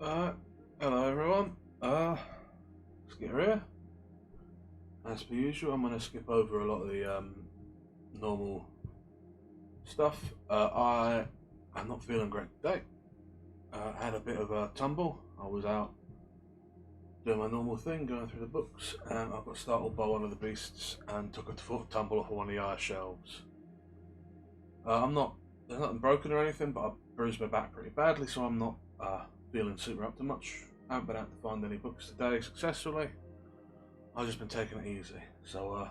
Uh, Hello everyone. Skitter here. As per usual, I'm going to skip over a lot of the normal stuff. I am not feeling great today. I had a bit of a tumble. I was out doing my normal thing, going through the books, and I got startled by one of the beasts and took a tumble off of one of the higher shelves. There's nothing broken or anything, but I bruised my back pretty badly, so I'm not feeling super up to much. I haven't been able to find any books today successfully. I've just been taking it easy. So,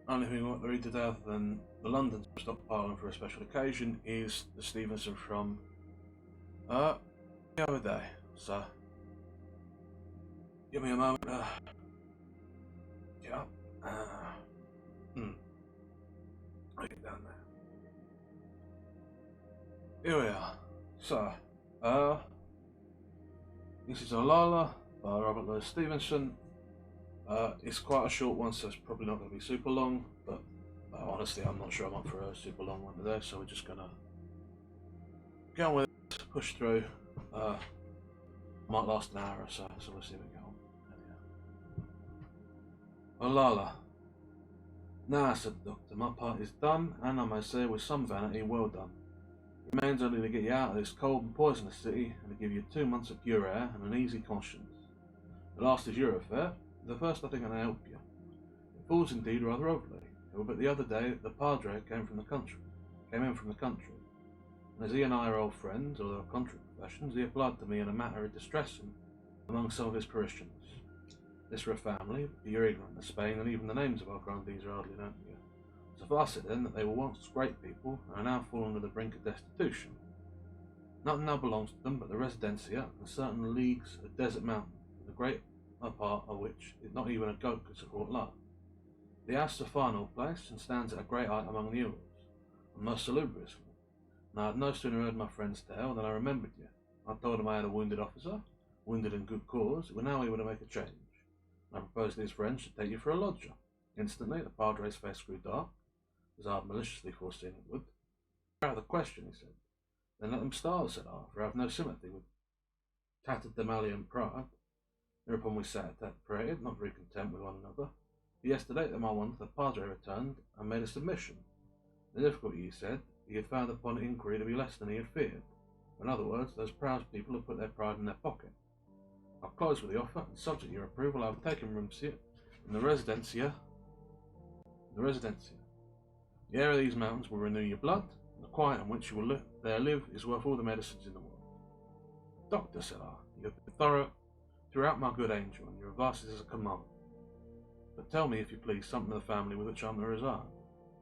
only thing I want to read today other than the London stockpiling for a special occasion is the Stevenson from the other day. So, give me a moment to get up. I'll get down there. Here we are. So, this is Olalla by Robert-Louis Stevenson. It's quite a short one, so it's probably not going to be super long, but honestly, I'm not sure I'm up for a super long one today, so we're just going to get on with it, push through. Might last an hour or so, so we'll see what we get on. Olalla. Now, said the doctor, my part is done, and I may say with some vanity, well done. It remains only to get you out of this cold and poisonous city, and to give you 2 months of pure air and an easy conscience. The last is your affair. The first I think I can help you. It falls indeed rather overly. But the other day the padre came in from the country, and as he and I are old friends, although of contrary professions, he applied to me in a matter of distressing among some of his parishioners. This for a family, but you're ignorant of Spain, and even the names of our grandees are hardly known to you. Suffice it then that they were once great people, and are now fallen to the brink of destitution. Nothing now belongs to them but the residencia and certain leagues of desert mountain, the great part of which not even a goat could support love. The house is a fine old place, and stands at a great height among the hills, and most salubriously. And I had no sooner heard my friend's tale than I remembered you. I told him I had a wounded officer, wounded in good cause, who were now able to make a change. And I proposed that his friend should take you for a lodger. Instantly the padre's face grew dark, as I had maliciously foreseen it would. Out of the question, he said. Then let them starve, said I, for I have no sympathy with tatterdemalion pride. Thereupon we sat separated, not very content with one another. Yesterday at my want, the padre returned and made a submission. The difficulty, he said, he had found upon inquiry to be less than he had feared. In other words, those proud people had put their pride in their pocket. I'll close with the offer, and subject to your approval, I have taken rooms here in the residencia. The air of these mountains will renew your blood, and the quiet in which you will there live is worth all the medicines in the world. Doctor, said I, you have been thorough throughout, my good angel, and your advice is a command. But tell me, if you please, something of the family with which I am to reside.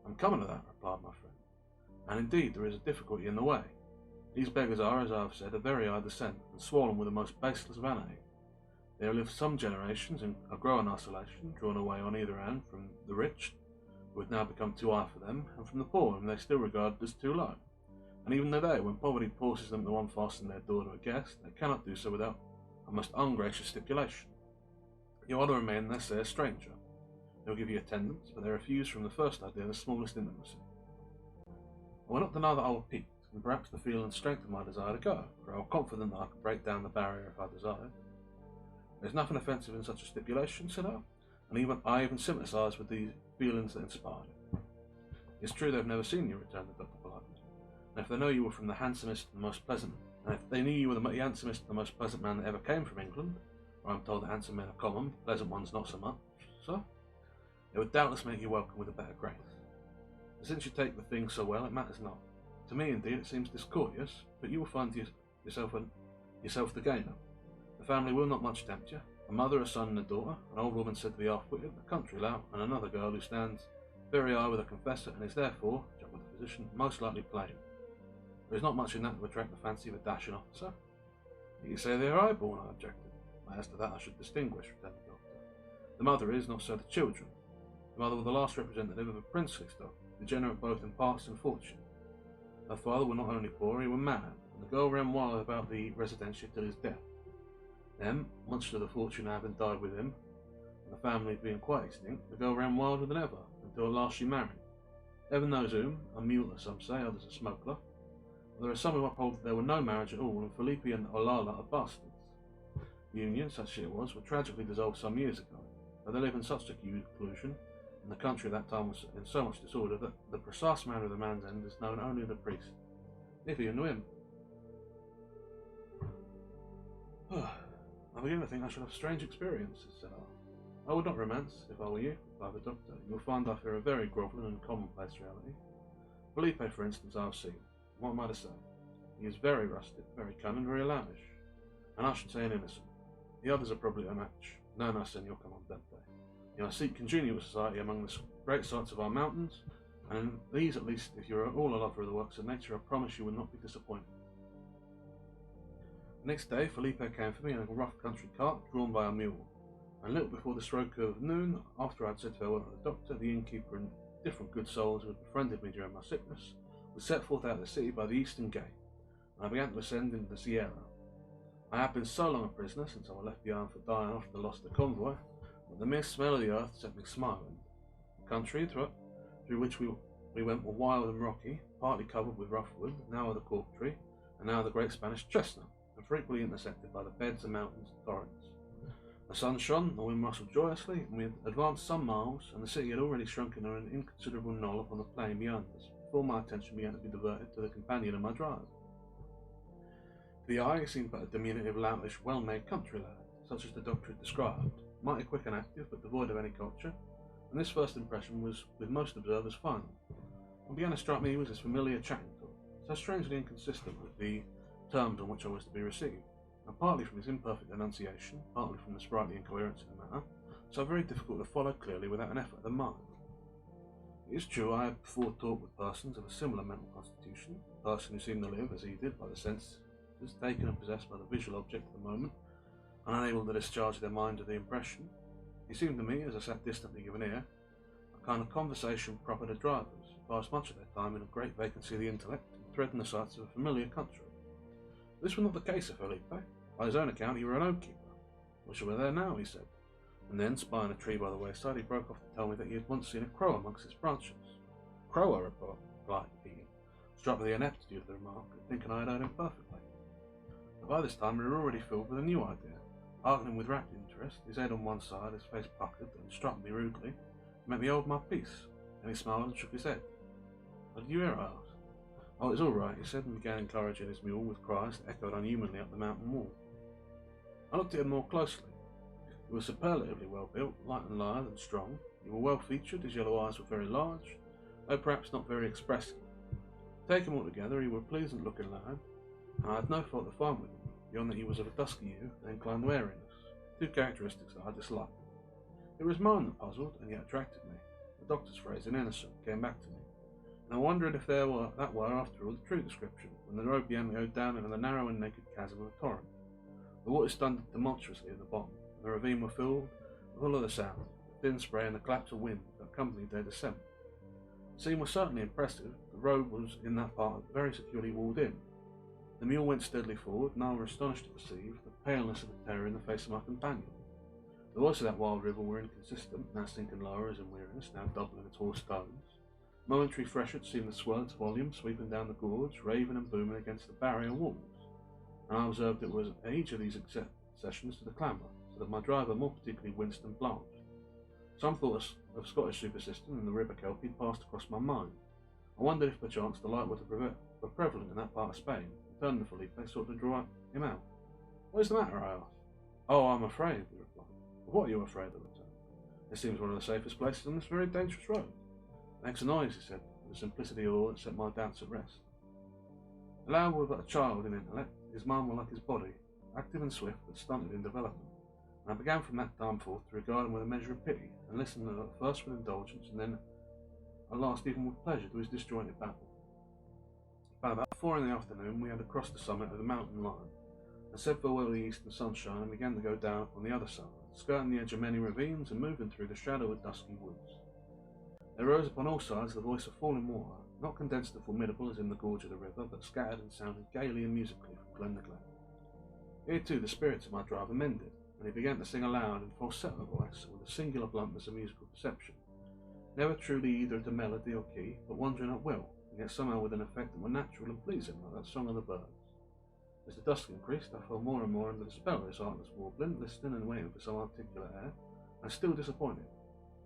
I'm coming to that, replied my friend. And indeed there is a difficulty in the way. These beggars are, as I have said, of very high descent, and swollen with the most baseless vanity. They have lived some generations in a growing isolation, drawn away on either hand from the rich, who had now become too high for them, and from the poor, whom they still regard as too low. And even today, when poverty forces them to unfasten their door to a guest, they cannot do so without a most ungracious stipulation. You are to remain, they say, a stranger. They will give you attendance, but they refuse from the first idea the smallest intimacy. I will not deny that I was piqued, and perhaps the feeling strengthened my desire to go, for I was confident that I could break down the barrier if I desired. There is nothing offensive in such a stipulation, said I, and I even sympathise with the feelings that inspired it. It's true they have never seen you, returned the doctor politely, and if they know you were from the handsomest and most pleasant, and if they knew you were the handsomest and the most pleasant man that ever came from England, where I am told that handsome men are common, pleasant ones not so much, so it would doubtless make you welcome with a better grace. And since you take the thing so well, it matters not. To me, indeed, it seems discourteous, but you will find yourself the gainer. The family will not much tempt you. A mother, a son, and a daughter, an old woman said to be half-witted, a country lout, and another girl who stands very high with a confessor and is therefore, judged with the physician, most likely plain. There is not much in that to attract the fancy of a dashing officer. You say they are high-born, I objected. As to that I should distinguish, returned the doctor. The mother is, not so the children. The mother was the last representative of a princely stock, degenerate both in parts and fortune. Her father was not only poor, he was mad, and the girl ran wild about the residencia till his death. Then, much to the fortune having died with him, and the family being quite extinct, the girl ran wilder than ever, until at last she married. Heaven knows whom, a mule, as some say, others a smuggler. There are some who uphold that there were no marriage at all, and Felipe and Olalla are bastards. The union, such as it was tragically dissolved some years ago, but they live in such seclusion, and the country at that time was in so much disorder that the precise manner of the man's end is known only to the priest, if you knew him. I begin to think I shall have strange experiences, said I. I would not romance, if I were you, replied the doctor. You'll find I fear a very grovelling and commonplace reality. Felipe, for instance, I have seen. What am I to say? He is very rustic, very cunning, very loutish, and I should say an innocent. The others are probably a match. No, senor comandante. You must seek congenial society among the great sights of our mountains, and in these at least, if you are all a lover of the works of nature, I promise you will not be disappointed. The next day, Felipe came for me in a rough country cart drawn by a mule, and a little before the stroke of noon, after I had said farewell to the doctor, the innkeeper, and different good souls who had befriended me during my sickness, we set forth out of the city by the eastern gate, and I began to ascend into the Sierra. I had been so long a prisoner since I was left behind for dying after the loss of the convoy, that the mere smell of the earth set me smiling. The country through which we went were wild and rocky, partly covered with rough wood, now the cork tree, and now the great Spanish chestnut, and frequently intersected by the beds of mountains and torrents. The sun shone, the wind rustled joyously, and we had advanced some miles, and the city had already shrunk into an inconsiderable knoll upon the plain beyond us, before my attention began to be diverted to the companion of my drive. To the eye, it seemed but a diminutive, loutish, well-made country lad, such as the doctor had described, mighty quick and active, but devoid of any culture, and this first impression was, with most observers, final. What began to strike me was his familiar chatting talk, so strangely inconsistent with the terms on which I was to be received, and partly from his imperfect enunciation, partly from the sprightly incoherence of the matter, so very difficult to follow clearly without an effort of the mind. It is true I had before talked with persons of a similar mental constitution, a person who seemed to live, as he did, by the senses, taken and possessed by the visual object of the moment, and unable to discharge their mind of the impression. He seemed to me, as I sat distantly giving ear, a kind of conversation proper to drivers, who pass much of their time in a great vacancy of the intellect, and threading the sights of a familiar country. This was not the case of Felipe. By his own account, he were an oak keeper. Wish I were there now, he said. And then, spying a tree by the wayside, he broke off to tell me that he had once seen a crow amongst its branches. Crow, I replied, struck with the ineptitude of the remark, and thinking I had heard him perfectly. But by this time we were already filled with a new idea. Hearkening with rapid interest, his head on one side, his face puckered, and struck me rudely, he made me hold my peace, and he smiled and shook his head. What did you hear? I asked. Oh, it's all right, he said, and began encouraging his mule with cries that echoed unhumanly up the mountain wall. I looked at him more closely. He was superlatively well built, light and lithe and strong. He was well featured, his yellow eyes were very large, though perhaps not very expressive. Taken altogether, he was a pleasant looking lad, and I had no fault to find with him, beyond that he was of a dusky hue and inclined to wariness, two characteristics that I disliked. It was mine that puzzled and yet attracted me. The doctor's phrase, an innocent, came back to me, and I wondered if that were, after all, the true description, when the road began to go down into the narrow and naked chasm of a torrent. The water thundered tumultuously at the bottom, and the ravine were filled with all of the sound, the thin spray and the claps of wind that accompanied their descent. The scene was certainly impressive. The road was, in that part, very securely walled in. The mule went steadily forward, and I was astonished to perceive the paleness of the terror in the face of my companion. The voice of that wild river were inconsistent, now sinking lower as in weariness, now doubling its hoarse tones. Momentary freshets seemed to swell its volume, sweeping down the gorge, raving and booming against the barrier walls, and I observed it was at each of these accessions to the clamour, so that my driver more particularly winced and blanched. Some thought of Scottish superstition and the river Kelpie passed across my mind. I wondered if perchance the light were prevalent in that part of Spain, and turning to Felipe, sought to draw him out. What is the matter? I asked. Oh, I'm afraid, he replied. Of what are you afraid of? It seems one of the safest places on this very dangerous road. It makes a noise, he said, with the simplicity of all that set my doubts at rest. The lad was but a child in intellect, his mind was like his body, active and swift, but stunted in development, and I began from that time forth to regard him with a measure of pity, and listen at first with indulgence, and then at last even with pleasure to his disjointed babble. By about 4 in the afternoon we had crossed the summit of the mountain line, and said farewell to the eastern sunshine, and began to go down upon the other side, skirting the edge of many ravines and moving through the shadow of dusky woods. There rose upon all sides the voice of falling water, not condensed and formidable as in the gorge of the river, but scattered and sounded gaily and musically from glen to glen. Here too the spirits of my driver mended, and he began to sing aloud in falsetto voice, with a singular bluntness of musical perception, never truly either to melody or key, but wandering at will, yet somehow with an effect that were natural and pleasing, like that song of the birds. As the dusk increased, I fell more and more under the spell of this artless warbling, listening and waiting for some articulate air, and still disappointed.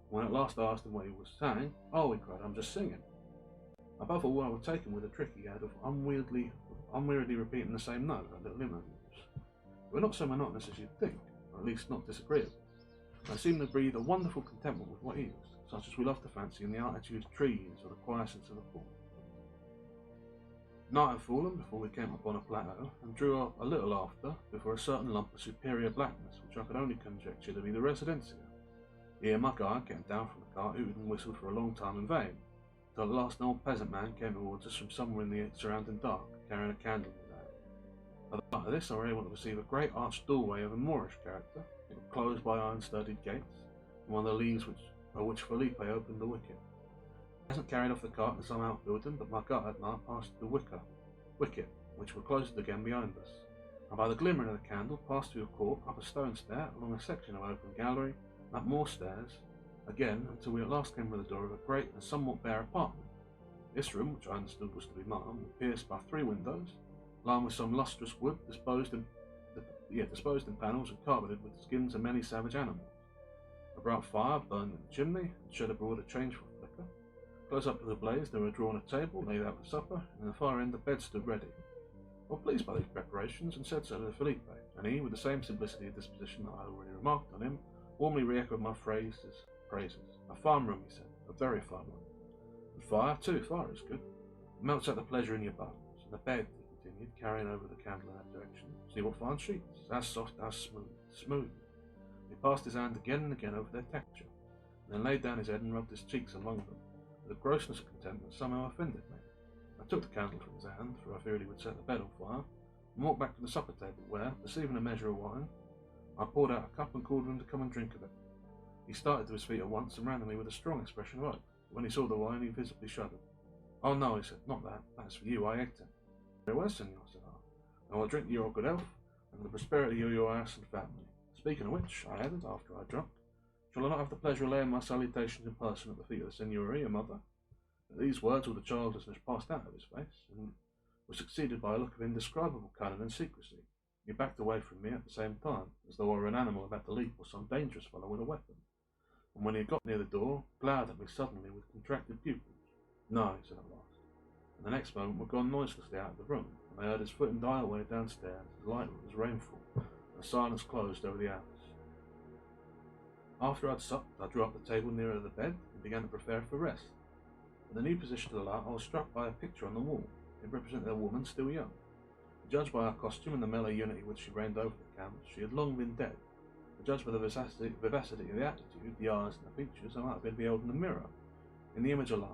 When at last I asked him what he was saying, "Oh," he cried, "I'm just singing." Above all, I would take him with a trick he had of unweariedly repeating the same note at little intervals. They were not so monotonous as you'd think, or at least not disagreeable. They seemed to breathe a wonderful contentment with what is, such as we love to fancy in the attitude of trees or the quiescence of the pool. Night had fallen before we came upon a plateau, and drew up a little after before a certain lump of superior blackness, which I could only conjecture to be the residencia. Here my guide, getting down from the cart, hooted and whistled for a long time in vain, till at last an old peasant man came towards us from somewhere in the surrounding dark, carrying a candle in his hand. By the light of this, I were able to perceive a great arched doorway of a Moorish character, closed by iron-studded gates, and one of the leaves by which Felipe opened the wicket. The peasant carried off the cart to some outbuilding, but my guide and I passed the wicket, which were closed again behind us, and by the glimmering of the candle passed through a court, up a stone stair, along a section of open gallery, and up more stairs, again, until we at last came to the door of a great and somewhat bare apartment. This room, which I understood was to be mine, was pierced by 3 windows, lined with some lustrous wood, disposed in panels and carpeted with the skins of many savage animals. A bright fire burned in the chimney, and shed abroad a changeful flicker. Close up to the blaze there were drawn a table, laid out for supper, and in the far end the bed stood ready. Well pleased by these preparations, and said so to Felipe, and he, with the same simplicity of disposition that I had already remarked on him, warmly re-echoed my praises. "A fine room," he said, "a very fine one. And fire, too, fire is good. It melts out the pleasure in your bones. And the bed," he continued, carrying over the candle in that direction, "see what fine sheets, as soft, as smooth." He passed his hand again and again over their texture, and then laid down his head and rubbed his cheeks among them, with a grossness of contempt that somehow offended me. I took the candle from his hand, for I feared he would set the bed on fire, and walked back to the supper table where, perceiving a measure of wine, I poured out a cup and called him to come and drink of it. He started to his feet at once and ran to me with a strong expression of hope. When he saw the wine, he visibly shuddered. "Oh no," he said, "not that. That's for you. I ate it." "Very well, senor," said I. "And I'll drink to your good health, and the prosperity of your house and family. Speaking of which," I added, after I had drunk, "shall I not have the pleasure of laying my salutations in person at the feet of the senora, your mother?" At these words, all the childishness passed out of his face, and was succeeded by a look of indescribable cunning and secrecy. He backed away from me at the same time, as though I were an animal about to leap or some dangerous fellow with a weapon. And when he had got near the door, glowered at me suddenly with contracted pupils. "No," he said at last, and the next moment were gone noiselessly out of the room, and I heard his foot die away downstairs as light as rainfall, and a silence closed over the house. After I had supped, I drew up the table nearer the bed and began to prepare for rest. In the new position of the light, I was struck by a picture on the wall. It represented a woman still young. To judge by her costume and the mellow unity which she reigned over the canvas, she had long been dead. To judge by the vivacity of the attitude, the eyes, and the features, I might have been beheld in a mirror. In the image of life,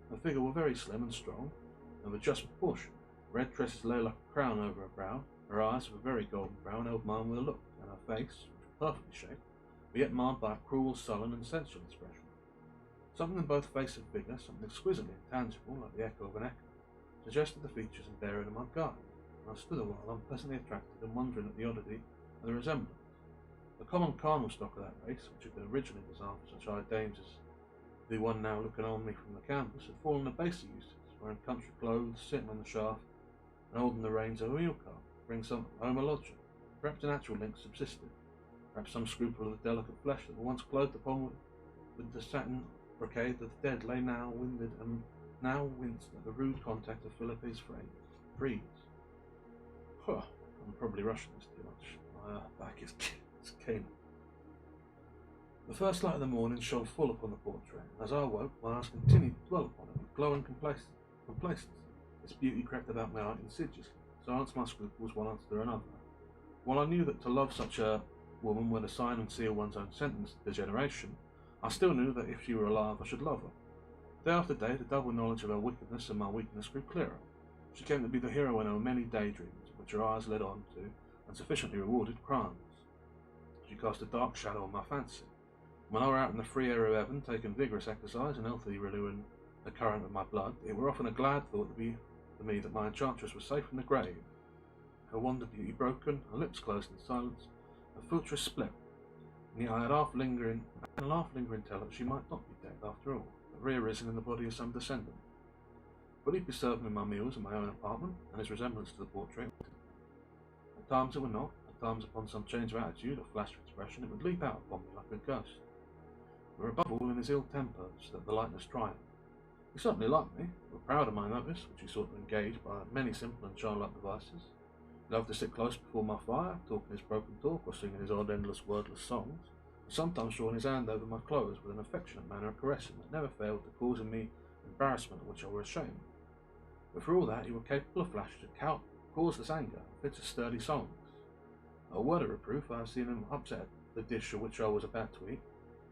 her figure was very slim and strong, and of a just proportion. Red tresses lay like a crown over her brow. Her eyes, of a very golden brown, held mine with a look, and her face, which was perfectly shaped, but yet marred by a cruel, sullen, and sensual expression. Something in both face and figure, something exquisitely intangible, like the echo of an echo, suggested the features and bearing of my guide, and I stood a while unpleasantly attracted and wondering at the oddity of the resemblance. The common carnal stock of that race, which had been originally designed for such high dames as the one now looking on me from the canvas, had fallen to baser uses, wearing country clothes, sitting on the shaft, and holding the reins of a mule cart, bring some home a lodger. Perhaps a natural link subsisted, perhaps some scruple of the delicate flesh that were once clothed upon with the satin brocade of the dead lay now winded and now winced at the rude contact of Philippe's frieze. I'm probably rushing this too much. My back is keen. The first light of the morning shone full upon the portrait. As I awoke, my eyes continued to dwell upon it with glowing complacency. Its beauty crept about my heart insidiously, silenced my scruples one after another. While I knew that to love such a woman were to sign and seal one's own sentence to degeneration, I still knew that if she were alive I should love her. Day after day, the double knowledge of her wickedness and my weakness grew clearer. She came to be the heroine of many daydreams, which her eyes led on to, and sufficiently rewarded crimes. She cast a dark shadow on my fancy. When I were out in the free air of heaven, taking vigorous exercise and healthily renewing the current of my blood, it were often a glad thought to me that my enchantress was safe in the grave, her wand of beauty broken, her lips closed in silence, her fortress split, and yet I had half lingering tell that she might not be dead after all, but rearisen in the body of some descendant. Felipe served me my meals in my own apartment, and his resemblance to the portrait. At times it would not, at times upon some change of attitude or flash of expression it would leap out upon me like a ghost. But above all in his ill temper, so that the likeness triumphed. He certainly liked me, but proud of my notice, which he sought to engage by many simple and childlike devices. He loved to sit close before my fire, talking his broken talk or singing his odd endless wordless songs, and sometimes drawing his hand over my clothes with an affectionate manner of caressing that never failed to cause in me embarrassment at which I was ashamed. But for all that, he was capable of flashes of causeless anger, fits of sturdy songs. At a word of reproof, I have seen him upset the dish of which I was about to eat,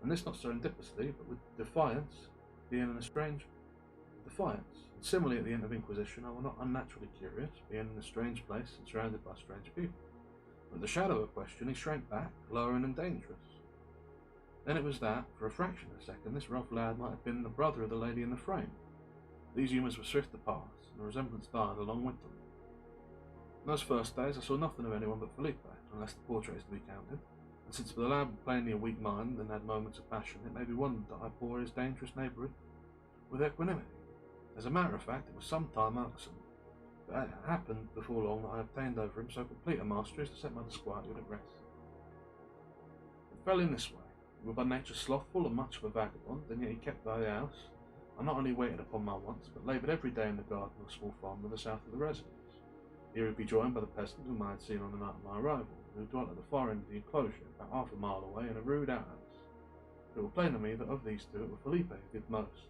and this not serendipitously, but with defiance, being in a strange defiance. And similarly at the end of Inquisition, I was not unnaturally curious, being in a strange place and surrounded by strange people. But at the shadow of a question, he shrank back, lowering and dangerous. Then it was that, for a fraction of a second, this rough lad might have been the brother of the lady in the frame. These humours were swift to pass, and the resemblance died along with them. In those first days I saw nothing of anyone but Felipe, unless the portrait is to be counted, and since the lad was plainly a weak mind and had moments of passion, it may be wondered that I bore his dangerous neighbourhood with equanimity. As a matter of fact, it was some time after, but it happened before long that I obtained over him so complete a mastery as to set my disquietude at rest. It fell in this way. He was by nature slothful and much of a vagabond, and yet he kept the house. I not only waited upon my wants, but laboured every day in the garden of a small farm to the south of the residence. Here he would be joined by the peasant whom I had seen on the night of my arrival, who dwelt at the far end of the enclosure, about half a mile away, in a rude outhouse. It was plain to me that of these two it was Felipe who did most,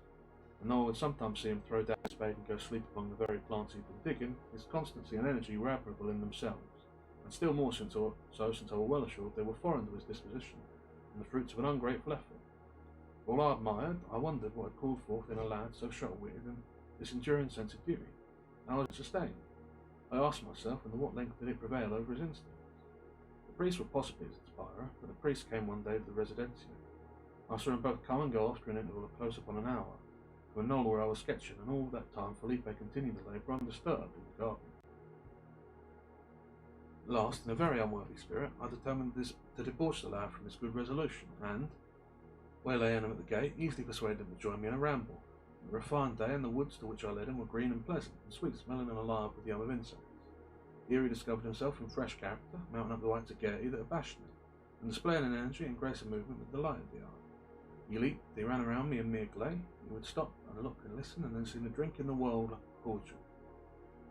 and though I would sometimes see him throw down his spade and go sleep among the very plants he had been digging, his constancy and energy were admirable in themselves, and still more since I was well assured they were foreign to his disposition, and the fruits of an ungrateful effort. While I admired, I wondered what had called forth in a lad so sharp-witted and this enduring sense of duty. How was it sustained? I asked myself, and to what length did it prevail over his instincts? The priests were possibly his inspirer, but the priest came one day to the residencia. I saw him both come and go after an interval of close upon an hour, to a knoll where I was sketching, and all that time Felipe continued to labour undisturbed in the garden. At last, in a very unworthy spirit, I determined to debauch the lad from his good resolution, and, waylaying him at the gate, easily persuaded him to join me in a ramble. A refined day, and the woods to which I led him were green and pleasant, and sweet-smelling and alive with the hum of insects. Here he discovered himself in fresh character, mounting up the heights of gaiety that abashed me, and displaying an energy and grace of movement that delighted the eye. He leaped, he ran around me in mere glee, he would stop and look and listen, and then seem to drink in the world like a cordial.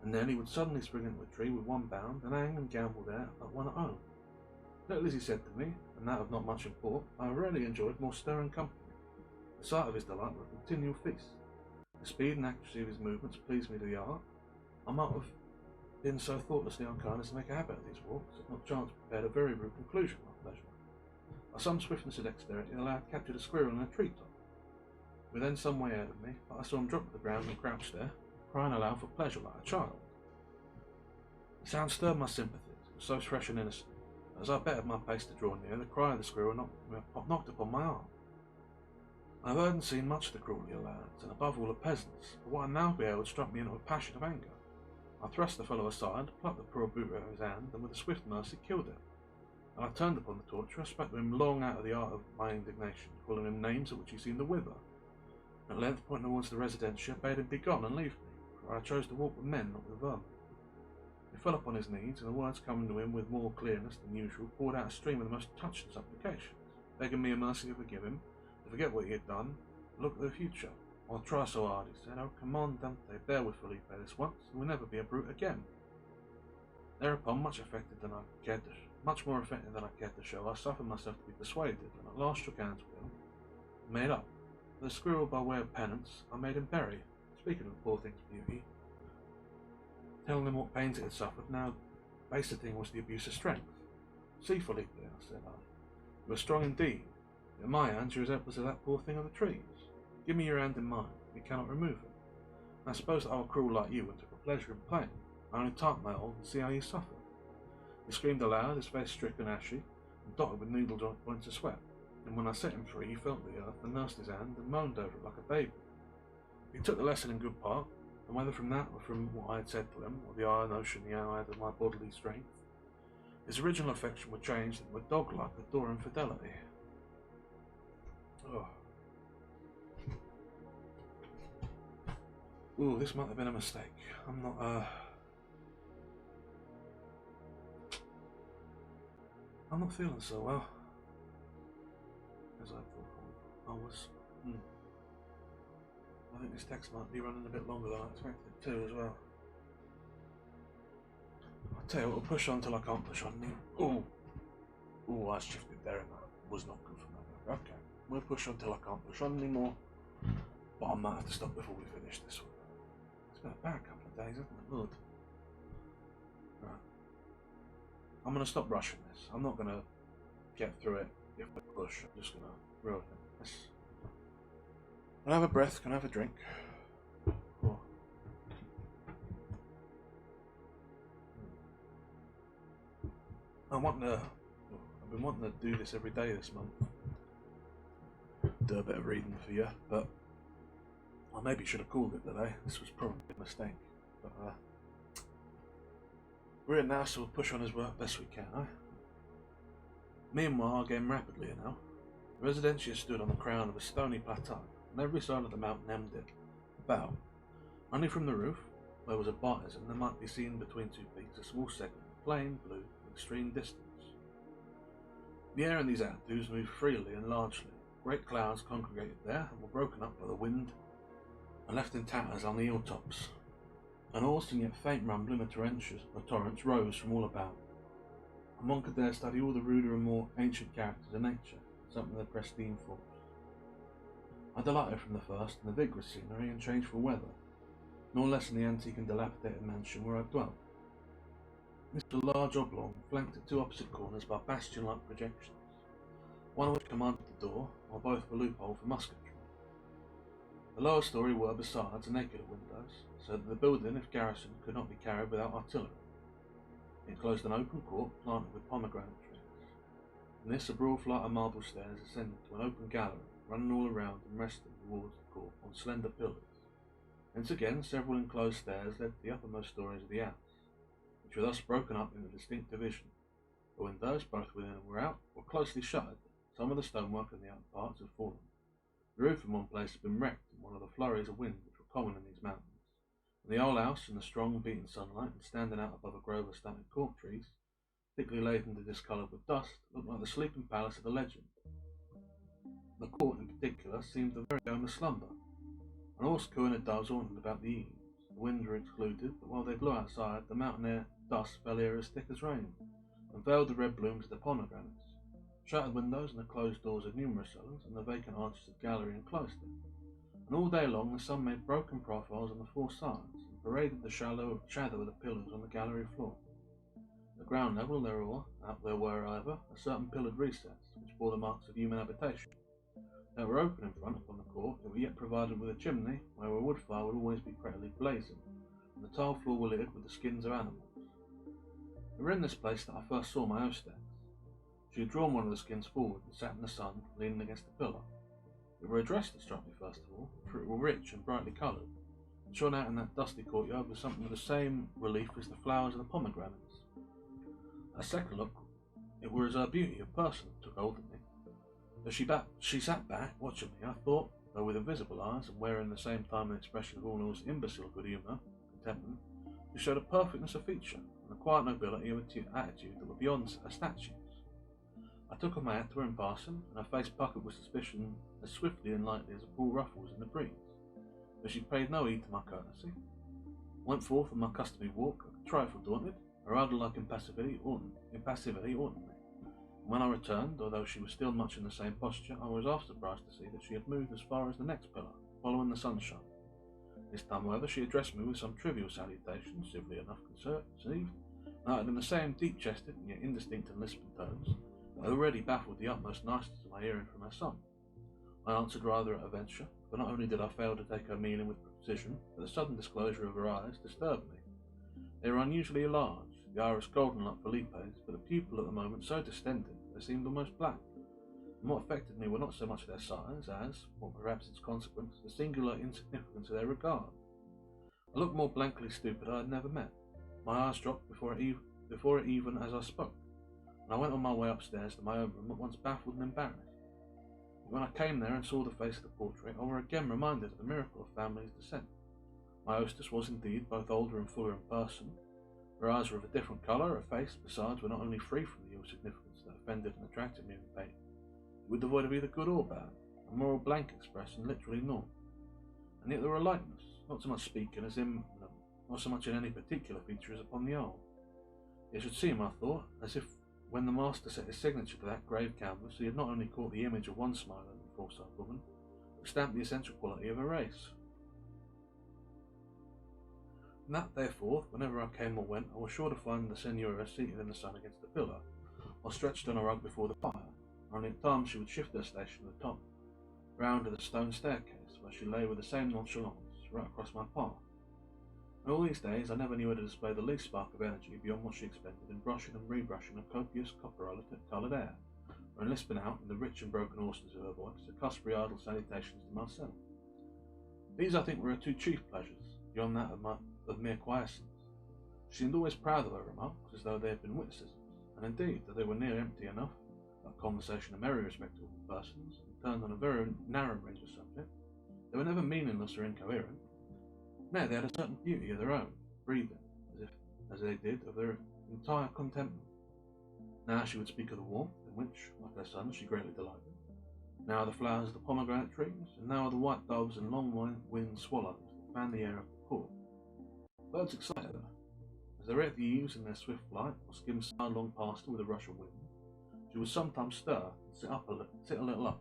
And then he would suddenly spring into a tree with one bound, and hang and gambol there like one at home. Little as he said to me, and that of not much import, I rarely enjoyed more stirring company. The sight of his delight was a continual feast. The speed and accuracy of his movements pleased me to the art. I might have been so thoughtlessly unkind as to make a habit of these walks, if not chance prepared a very rude conclusion of my pleasure. By some swiftness and dexterity, the lad captured a squirrel in a treetop. He was then some way ahead of me, but I saw him drop to the ground and crouch there, crying aloud for pleasure like a child. The sound stirred my sympathies. It was so fresh and innocent. As I bettered my pace to draw near, the cry of the squirrel knocked upon my arm. I have heard and seen much of the cruelty of lads, and above all of peasants, but what I now beheld struck me into a passion of anger. I thrust the fellow aside, plucked the poor brute out of his hand, and with a swift mercy killed him. And I turned upon the torturer, spoke to him long out of the art of my indignation, calling him names at which he seemed to wither. At length, pointing towards the residencia, bade him begone and leave me, for I chose to walk with men, not with vermin. He fell upon his knees, and the words coming to him with more clearness than usual poured out a stream of the most touching supplications, begging me a mercy to forgive him, to forget what he had done, and look at the future. I'll try so hard, he said. I'll command Dante, bear with Felipe this once, and will never be a brute again. Thereupon, much more affected than I cared to show, I suffered myself to be persuaded, and at last shook hands with him, and made up. The squirrel, by way of penance, I made him bury, speaking of the poor thing's beauty, telling him what pains it had suffered. Now, the baser thing was the abuse of strength. See, Felipe, said I, you are strong indeed. In my hands you are as helpless as that poor thing of the trees. Give me your hand in mine, you cannot remove it. And I suppose that I was cruel like you and took a pleasure in pain. I only tightened my hold and see how you suffered. He screamed aloud, his face stricken ashy, and dotted with needle points of sweat. And when I set him free, he felt the earth and nursed his hand and moaned over it like a baby. He took the lesson in good part, and whether from that or from what I had said to him, or the iron notion he now had of my bodily strength, his original affection were changed into a dog-like adoring fidelity. Oh. Ooh, this might have been a mistake. I'm not feeling so well. As I thought I was. I think this text might be running a bit longer than I expected it to as well. I'll tell you what, we'll push on till I can't push on anymore. Ooh, I shifted there and that was not good for me. Okay, we'll push on till I can't push on anymore. But I might have to stop before we finish this one. It's been a bad couple of days, hasn't it, Lord? Right. I'm going to stop rushing this. I'm not going to get through it if I push. I'm just going to ruin it. Can I have a breath? Can I have a drink? Oh. I've been wanting to do this every day this month. Do a bit of reading for you, but I maybe should have called it today. This was probably a mistake. But we're in now, so we'll push on as well best we can, eh? Meanwhile, again rapidly now, the residencia stood on the crown of a stony plateau, on every side of the mountain hemmed it about. Only from the roof, where was a bias, and there might be seen between 2 peaks a small segment of plain blue in extreme distance. The air in these altitudes moved freely and largely. Great clouds congregated there and were broken up by the wind and left in tatters on the hilltops. An hoarse and yet faint rumbling of torrents rose from all about, and one could there study all the ruder and more ancient characters of nature, something of their pristine forms. I delighted from the first in the vigorous scenery and changeful weather, nor less in the antique and dilapidated mansion where I dwelt. This was a large oblong, flanked at 2 opposite corners by bastion-like projections, one of which commanded the door, while both were loophole for musketry. The lower story were, besides, naked of windows, so that the building, if garrisoned, could not be carried without artillery. It enclosed an open court planted with pomegranate trees. In this, a broad flight of marble stairs ascended to an open gallery, running all around and resting towards the court on slender pillars. Hence again, several enclosed stairs led to the uppermost stories of the house, which were thus broken up into distinct divisions. The windows, both within and without, were closely shuttered. Some of the stonework in the upper parts had fallen. The roof in one place had been wrecked in one of the flurries of wind which were common in these mountains, and the old house, in the strong beaten sunlight and standing out above a grove of stunted cork trees, thickly laden and discoloured with dust, looked like the sleeping palace of the legend. The court, in particular, seemed the very home of slumber. An horse cooing of doves ornamented about the eaves. The winds were excluded, but while they blew outside, the mountain air dust fell here as thick as rain, and veiled the red blooms of the pomegranates. Shuttered windows and the closed doors of numerous cellars, and the vacant arches of gallery enclosed it. And all day long the sun made broken profiles on the 4 sides, and paraded the shadow of the pillars on the gallery floor. At the ground level there were, however, a certain pillared recess, which bore the marks of human habitation. They were open in front upon the court, and were yet provided with a chimney, where a wood fire would always be prettily blazing, and the tile floor were littered with the skins of animals. It was in this place that I first saw my hostess. She had drawn one of the skins forward and sat in the sun, leaning against a pillar. It were a dress that struck me first of all, for it were rich and brightly coloured, and shone out in that dusty courtyard with something of the same relief as the flowers of the pomegranates. At a second look, it were as her beauty of person that took hold of me. As she sat back, watching me, I thought, though with invisible eyes, and wearing at the same time an expression of almost imbecile good humour, contentment, she showed a perfectness of feature, and a quiet nobility of attitude that were beyond a statue's. I took off my hat to her in passing, and her face puckered with suspicion as swiftly and lightly as a bull ruffles in the breeze, but she paid no heed to my courtesy. I went forth on my customary walk, a trifle daunted, her idol-like impassivity haunted me. When I returned, although she was still much in the same posture, I was half surprised to see that she had moved as far as the next pillar, following the sunshine. This time, however, she addressed me with some trivial salutation, civilly enough conceived, and uttered in the same deep-chested and yet indistinct and lisping tones that had already baffled the utmost niceness of my hearing from her son. I answered rather at a venture, for not only did I fail to take her meaning with precision, but the sudden disclosure of her eyes disturbed me. They were unusually large, the iris golden like Felipe's, but the pupil at the moment so distended they seemed almost black. And what affected me were not so much their size as, or perhaps its consequence, the singular insignificance of their regard. A look more blankly stupid I had never met. My eyes dropped before it even as I spoke, and I went on my way upstairs to my own room at once baffled and embarrassed. But when I came there and saw the face of the portrait, I were again reminded of the miracle of family's descent. My hostess was indeed both older and fuller in person. Her eyes were of a different colour, her face, besides, were not only free from the ill significance that offended and attracted me in fate, it was devoid of either good or bad, a moral blank expression literally naught. And yet there were a likeness, not so much speaking as in, not so much in any particular feature as upon the whole. It should seem, I thought, as if when the master set his signature to that grave canvas, he had not only caught the image of one smiling and foresight woman, but stamped the essential quality of a race. From that day forth, whenever I came or went, I was sure to find the Senora seated in the sun against the pillar, or stretched on a rug before the fire. Only at times she would shift her station at the top, round to the stone staircase, where she lay with the same nonchalance, right across my path. And all these days I never knew her to display the least spark of energy beyond what she expended in brushing and rebrushing a copious copper-coloured air, or in lisping out, in the rich and broken hoarseness of her voice, a customary idle salutations to myself. These, I think, were her two chief pleasures, beyond that of mere quiescence. She seemed always proud of her remarks, as though they had been witticisms, and indeed, though they were near empty enough, like conversation of merry respectable persons, and turned on a very narrow range of subject, they were never meaningless or incoherent. Nay, they had a certain beauty of their own, breathing, as they did, of their entire contentment. Now she would speak of the warmth, in which, like her son, she greatly delighted. Now of the flowers of the pomegranate trees, and now of the white doves and long-winged swallows that fanned the air of the court. Birds excited her. As they raked the eaves in their swift flight, or skimmed sidelong past her with a rush of wind, she would sometimes stir and sit a little up,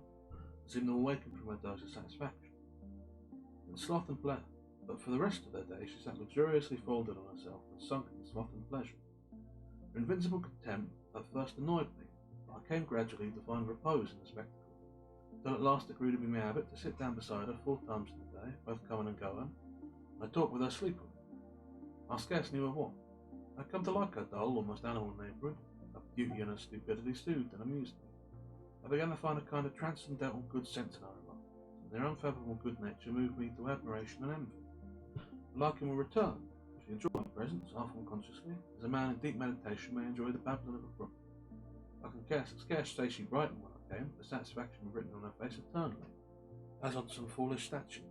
as if to awaken from her doze of satisfaction. But for the rest of her day she sat luxuriously folded on herself and sunk in sloth and pleasure. Her invincible contempt at first annoyed me, but I came gradually to find repose in the spectacle, till at last it grew to be my habit to sit down beside her 4 times in the day, both coming and going. I talked with her sleepily. I scarce knew of what. I had come to like her dull, almost animal neighbourhood. Her beauty and her stupidity soothed and amused me. I began to find a kind of transcendental good sense in her remarks, and their unfathomable good nature moved me to admiration and envy. The liking will return. She enjoyed my presence, half unconsciously, as a man in deep meditation may enjoy the babbling of a brook. I can scarce say she brightened when I came, the satisfaction written on her face eternally, as on some foolish statues.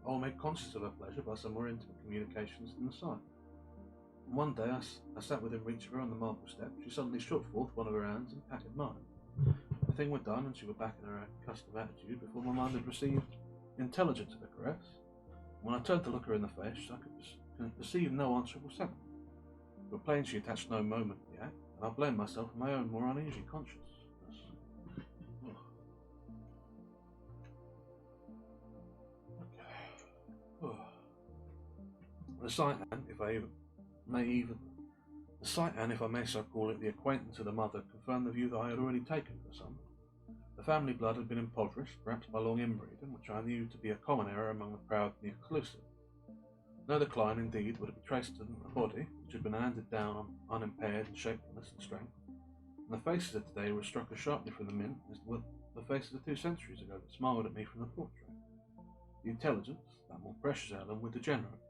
I was made conscious of her pleasure by some more intimate communications than the sight. And one day I sat within reach of her on the marble step. She suddenly shook forth one of her hands and patted mine. The thing were done, and she were back in her accustomed attitude before my mind had received intelligence of the caress. When I turned to look her in the face, I could perceive no answerable sentiment. It was plain she attached no moment to the act, and I blamed myself for my own more uneasy consciousness. The sight and, if I may so call it, the acquaintance of the mother confirmed the view that I had already taken of the son. The family blood had been impoverished, perhaps by long inbreeding, which I knew to be a common error among the proud and the exclusive. No decline, indeed, would be traced to the body, which had been handed down unimpaired in shapeliness and strength, and the faces of today were struck as sharply from the mint as were the faces of 2 centuries ago that smiled at me from the portrait. The intelligence, that more precious element, were degenerate.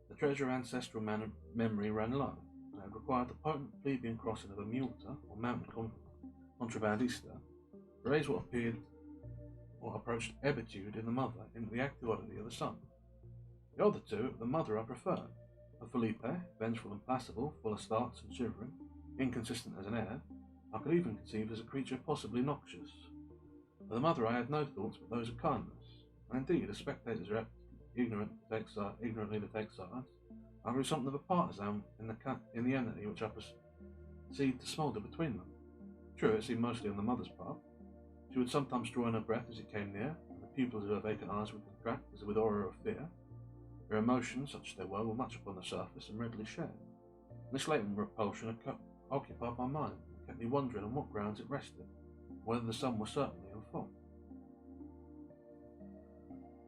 The treasure of ancestral memory ran low, and had required the potent plebeian crossing of a muleta, or mountain contrabandista, to raise what approached hebetude in the mother into the active oddity of the son. The other two, the mother I preferred. Of Felipe, vengeful and placable, full of starts and shivering, inconsistent as an air, I could even conceive as a creature possibly noxious. Of the mother I had no thoughts but those of kindness, and indeed, as spectators are apt ignorantly to take sides, I grew something of a partisan in the enmity which I perceived to smoulder between them. True, it seemed mostly on the mother's part. She would sometimes draw in her breath as he came near, and the pupils of her vacant eyes would contract as with horror or fear. Her emotions, such as they were much upon the surface and readily shared. And this latent repulsion had occupied my mind, and kept me wondering on what grounds it rested, and whether the son was certainly in fault.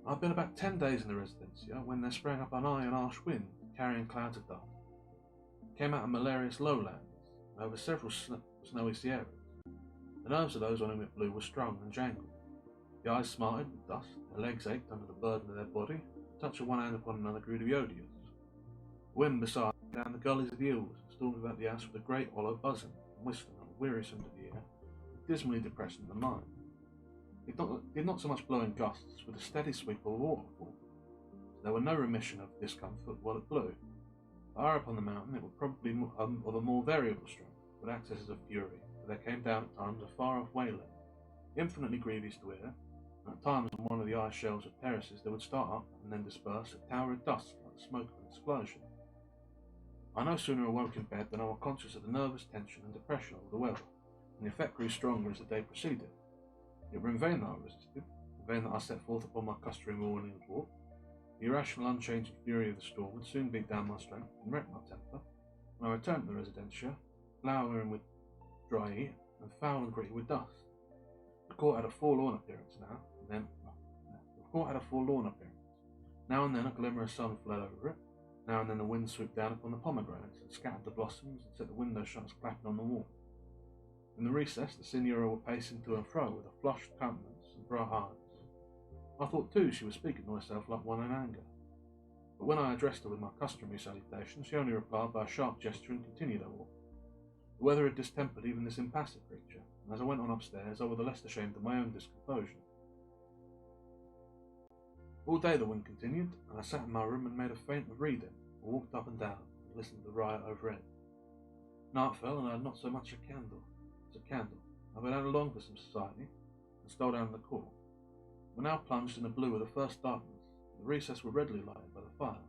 I had been about 10 days in the residencia when there sprang up an high and harsh wind, carrying clouds of dust. It came out of malarious lowlands, and over several snowy sierras. The nerves of those on whom it blew were strung and jangled. The eyes smarted with dust, their legs ached under the burden of their body. The touch of one hand upon another grew to be odious. The wind beside down the gullies of the hills and stormed about the house with a great hollow buzzing and whistling, wearisome to the ear, dismally depressing to the mind. It did not so much blow in gusts, with a steady sweep of a waterfall. there were no remission of discomfort while it blew. Higher up on the mountain, it was probably of a more variable strength, with accesses of fury, but there came down at times a far-off wailing, infinitely grievous to hear, and at times on one of the ice shelves of terraces there would start up and then disperse a tower of dust like the smoke of an explosion. I no sooner awoke in bed than I was conscious of the nervous tension and depression of the weather, and the effect grew stronger as the day proceeded. It were in vain that I resisted, in vain that I set forth upon my customary morning walk. The irrational, unchanging fury of the storm would soon beat down my strength and wreck my temper. When I returned to the residencia, flowering with dry heat and foul and gritty with dust. The court had a forlorn appearance now, and then Now and then a glimmer of sun fled over it. Now and then the wind swooped down upon the pomegranates and scattered the blossoms and set the window shutters clapping on the wall. In the recess, the signora were pacing to and fro with a flushed countenance and bright eyes. I thought, too, she was speaking to herself like one in anger. But when I addressed her with my customary salutation, she only replied by a sharp gesture and continued her walk. The weather had distempered even this impassive creature, and as I went on upstairs, I was the less ashamed of my own discomposure. All day the wind continued, and I sat in my room and made a feint of reading, or walked up and down, and listened to the riot overhead. Night fell, and I had not so much as a candle. I went out along for some society, and stole down to the court. We were now plunged in the blue of the first darkness. The recesses were readily lighted by the fire.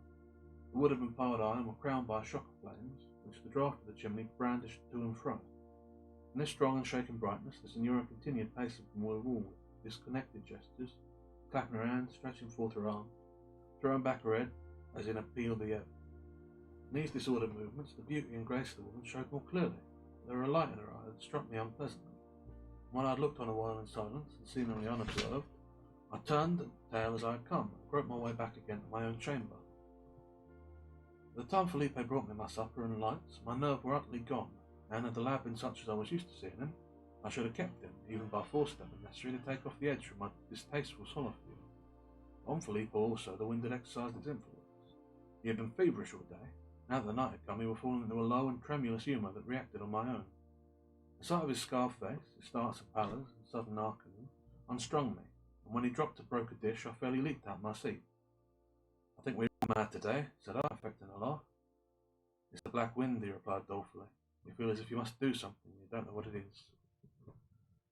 The wood had been piled high and were crowned by a shock of flames, which the draught of the chimney brandished to and fro. In this strong and shaken brightness, the signora continued pacing from wall to wall with disconnected gestures, clapping her hands, stretching forth her arms, throwing back her head as in appeal to heaven. In these disordered movements, the beauty and grace of the woman showed more clearly. There were a light in her eye that struck me unpleasantly. When I had looked on a while in silence and seemingly unobserved, I turned tail as I had come, and groped my way back again to my own chamber. By the time Felipe brought me my supper and lights, my nerves were utterly gone, and had the lad been such as I was used to seeing him, I should have kept him, even by force if it been necessary to take off the edge from my distasteful solitude. On Felipe also the wind had exercised its influence. He had been feverish all day. Now that the night had come, he was falling into a low and tremulous humour that reacted on my own. The sight of his scarred face, his starts of pallor and sudden arcing, unstrung me, and when he dropped to broke a dish, I fairly leaped out of my seat. "I think we're mad today," said I, affecting a laugh. "It's the black wind," he replied dolefully. "You feel as if you must do something, you don't know what it is."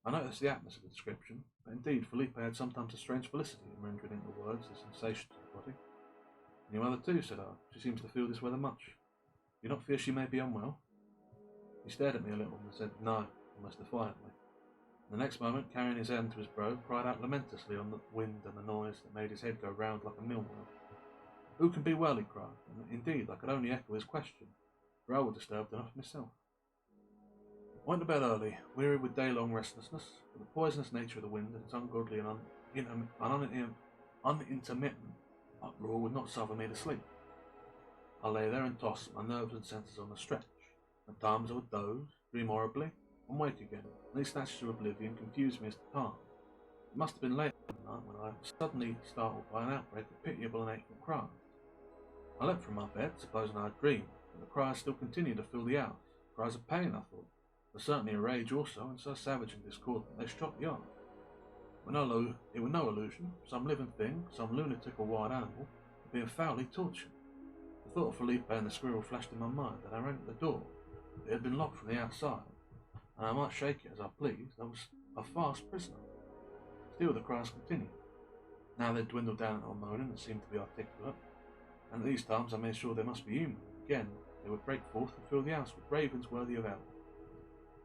I noticed the aptness of the description, but indeed Felipe had sometimes a strange felicity in rendering into words the sensations of the body. "And your mother too," said I. "She seems to feel this weather much. Do you not fear she may be unwell?" He stared at me a little and said, "No," almost defiantly. The next moment, carrying his hand to his brow, cried out lamentously on the wind and the noise that made his head go round like a mill-wheel. "Who can be well?" he cried, and indeed I could only echo his question, for I was disturbed enough myself. I went to bed early, wearied with day-long restlessness, but the poisonous nature of the wind and its ungodly and unintermittent uproar would not suffer me to sleep. I lay there and tossed, my nerves and senses on the stretch. At times I would doze, dream horribly, and wake again, and these snatches of oblivion confused me as to time. It must have been late that night when I was suddenly startled by an outbreak of pitiable and aching cries. I leapt from my bed, supposing I had dreamed, but the cries still continued to fill the house. Cries of pain, I thought, but certainly of rage also, and so savage and discordant they struck the earth. It was no illusion. Some living thing, some lunatic or wild animal, was being foully tortured. The thought of Felipe and the squirrel flashed in my mind, and I ran at the door. It had been locked from the outside, and I might shake it as I pleased. I was a fast prisoner. Still the cries continued. Now they dwindled down into a moaning that seemed to be articulate, and at these times I made sure they must be human. Again they would break forth and fill the house with ravens worthy of hell.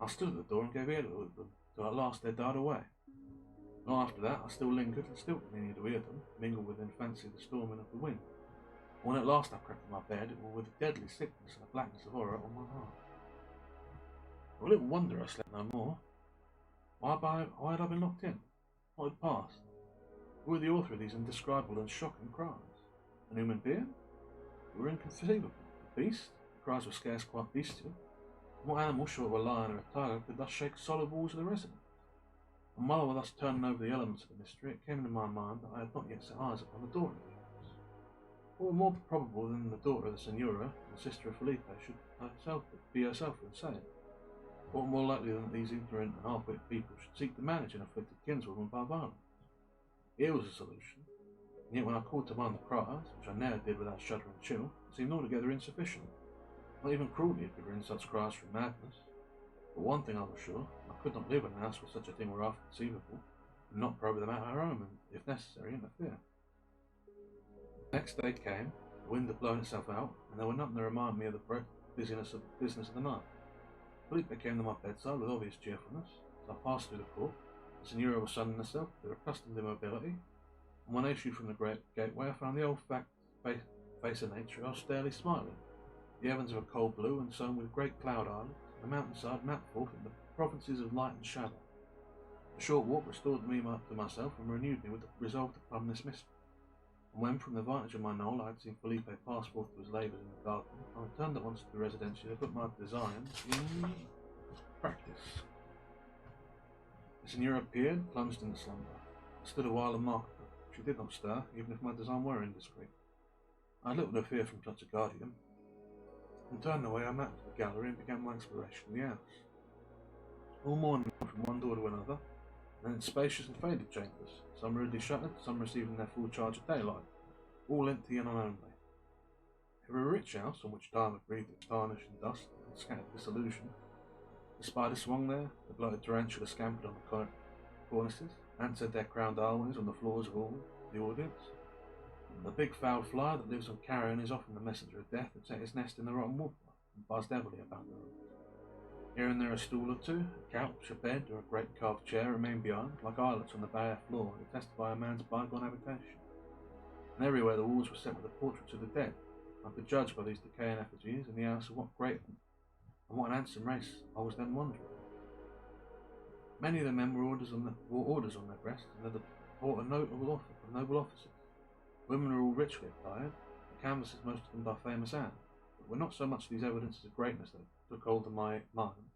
I stood at the door and gave ear to them, till at last they died away. Long after that I still lingered and still continued to hear them, mingled with in fancy the storming of the wind. When at last I crept to my bed, it was with a deadly sickness and a blackness of horror on my heart. For a little wonder I slept no more. Why had I been locked in? What had passed? Who were the author of these indescribable and shocking cries? An human being? They were inconceivable. A beast? The cries were scarce quite bestial. What animal short of a lion or a tiger could thus shake the solid walls of the residence? And while I was thus turning over the elements of the mystery, it came into my mind that I had not yet set eyes upon the daughter of the house. What more probable than the daughter of the Signora and the sister of Felipe should be herself insane? What more likely than that these ignorant and half-witted people should seek to manage an afflicted kinswoman by violence? Here was a solution. and yet when I called to mind the cries, which I ne'er did without shudder and chill, it seemed altogether insufficient. Not even cruelty could wring such cries from madness. But one thing I was sure, I could not live in a house where such a thing were half conceivable, and not probe them out of our home, and, if necessary, interfere. The next day came, the wind had blown itself out, and there were nothing to remind me of the business of the night. Felipe came to my bedside with obvious cheerfulness, as I passed through the court. The Signora was sunning herself with her accustomed immobility, and when I issued from the great gateway I found the old face of nature austerely smiling, the heavens of a cold blue and sown with great cloud islands, and the mountainside mapped forth in the provinces of light and shadow. A short walk restored me to myself and renewed me with the resolve to plumb this mystery. And when from the vantage of my knoll I had seen Felipe pass forth to his labours in the garden, I returned at once to the residency to put my designs in practice. The Signora appeared, plunged into slumber. I stood a while and marked her. She did not stir, even if my design were indiscreet. I had little to fear from such a guardian, and turned away I mapped the gallery and began my exploration of the house. All morning from one door to another, and in spacious and faded chambers, some rudely shuttered, some receiving their full charge of daylight, all empty and unhomely. They were a rich house on which time had breathed its tarnish and dust and scattered disillusion. The spider swung there, the bloated tarantula scampered on the cornices, ants had their crowned always on the floors of all the audience. The big foul fly that lives on carrion is often the messenger of death had set its nest in the rotten woodpile and buzzed heavily about the room. Here and there a stool or two, a couch, a bed, or a great carved chair remained behind, like islets on the bare floor that testify a man's bygone habitation. And everywhere the walls were set with the portraits of the dead. I could judge by these decaying effigies in the house of what great and what an handsome race I was then wondering. Many of the men wore orders on their breasts, and had bought a noble offices. Women were all richly attired, the canvases most of them by famous hands, but were not so much these evidences of greatness that took hold of my mind,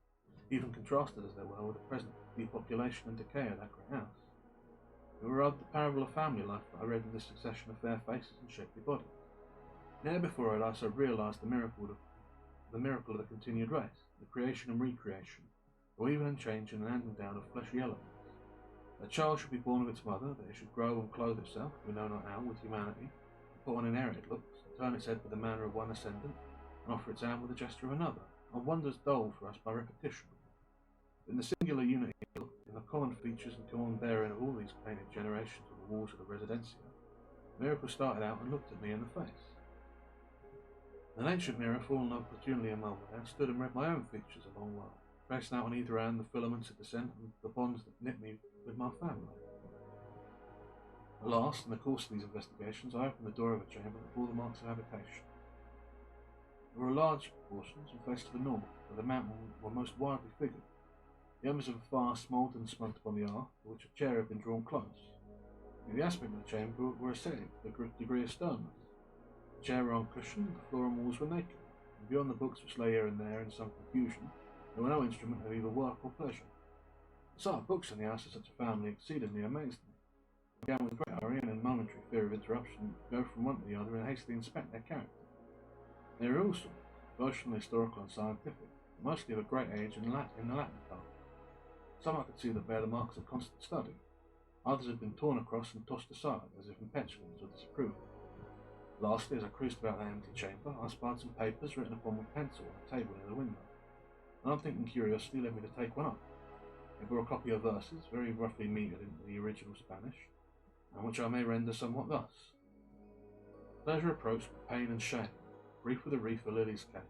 even contrasted as they were with the present depopulation and decay of that great house. They were rather the parable of family life that I read in this succession of fair faces and shapely bodies. Never before had I so realised the miracle of the continued race, the creation and recreation, or even in changing and handing down of fleshy elements. A child should be born of its mother, that it should grow and clothe itself, we know not how, with humanity, and put on inherited looks, and turn its head with the manner of one ascendant, and offer its hand with the gesture of another, are wonders dulled for us by repetition. In the singular unity of look, in the common features and common bearing of all these painted generations on the walls of the residencia, the miracle started out and looked at me in the face. An ancient mirror, fallen opportunely in my way, I stood and read my own features a long while, tracing out on either hand the filaments of descent and the bonds that knit me with my family. At last, in the course of these investigations, I opened the door of a chamber that bore the marks of habitation. There were large portions and faced to the north, where the mountains were most wildly figured. The embers of a fire smouldered and smoked upon the hearth, to which a chair had been drawn close. In the aspect of the chamber were ascetic to a degree of sternness. The chair were uncushioned, the floor and walls were naked, and beyond the books which lay here and there in some confusion, there were no instrument of either work or pleasure. The sight of books in the house of such a family exceedingly amazed me. I began with great hurry and in momentary fear of interruption to go from one to the other and hastily inspect their character. They were all sorts, devotional, historical, and scientific, mostly of a great age in the Latin tongue. Some I could see that bear the marks of constant study. Others had been torn across and tossed aside, as if in petulance or disapproval. Lastly, as I cruised about that empty chamber, I spied some papers written upon with pencil on a table near the window. An unthinking curiosity led me to take one up. It bore a copy of verses, very roughly meted into the original Spanish, and which I may render somewhat thus. Pleasure approached with pain and shame, brief with a wreath of lilies came.